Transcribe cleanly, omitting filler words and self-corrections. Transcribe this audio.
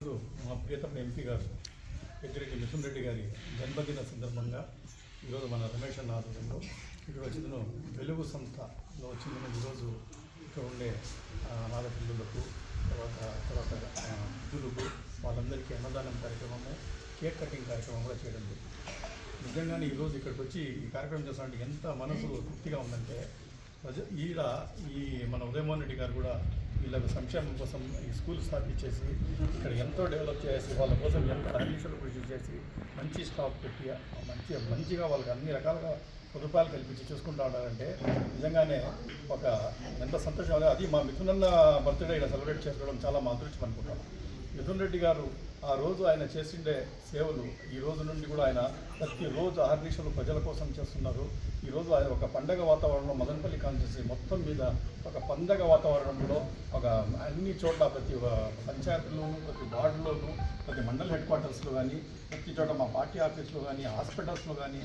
మా ప్రియతమ ఎంపీ గారు పెద్దిరెడ్డి మిథున్ రెడ్డి గారి జన్మదిన సందర్భంగా ఈరోజు మన రమేష్ అన్న ఆధ్వర్యంలో ఇక్కడ వచ్చిందను వెలుగు సంస్థలో వచ్చిందను ఈరోజు ఇక్కడ ఉండే అనాథ పిల్లలకు తర్వాత వృద్ధులకు వాళ్ళందరికీ అన్నదానం కార్యక్రమము కేక్ కటింగ్ కార్యక్రమం కూడా చేయడం జరిగింది. నిజంగానే ఈరోజు ఇక్కడికి వచ్చి ఈ కార్యక్రమం చేస్తామంటే ఎంత మనసు తృప్తిగా ఉందంటే ఈ మన ఉదయమోహన్ రెడ్డి గారు కూడా వీళ్ళకు సంక్షేమం కోసం ఈ స్కూల్ స్థాపించేసి ఇక్కడ ఎంతో డెవలప్ చేసి వాళ్ళ కోసం ఎంత అన్నిషలు కృషి చేసి మంచి స్టాఫ్ పెట్టి మంచిగా వాళ్ళకి అన్ని రకాలుగా సదుపాయాలు కల్పించి చూసుకుంటూ ఉన్నారంటే నిజంగానే ఒక ఎంత సంతోషం. అది మా మిథునన్న బర్త్డే ఇక్కడ సెలబ్రేట్ చేసుకోవడం చాలా మా అదృష్టం అనుకుంటాం. మిథున్ రెడ్డి గారు ఆ రోజు ఆయన చేసిండే సేవలు ఈ రోజు నుండి కూడా ఆయన ప్రతిరోజు ఆర్నిషలు ప్రజల కోసం చేస్తున్నారు. ఈరోజు ఆయన ఒక పండగ వాతావరణంలో మదనపల్లి కాన్స్టిట్యూన్సీ మొత్తం మీద ఒక పండగ వాతావరణంలో ఒక అన్ని చోట్ల ప్రతి పంచాయతీల్లోనూ ప్రతి వార్డులోనూ ప్రతి మండల హెడ్ క్వార్టర్స్లో కానీ ప్రతి చోట మా పార్టీ ఆఫీస్లో కానీ హాస్పిటల్స్లో కానీ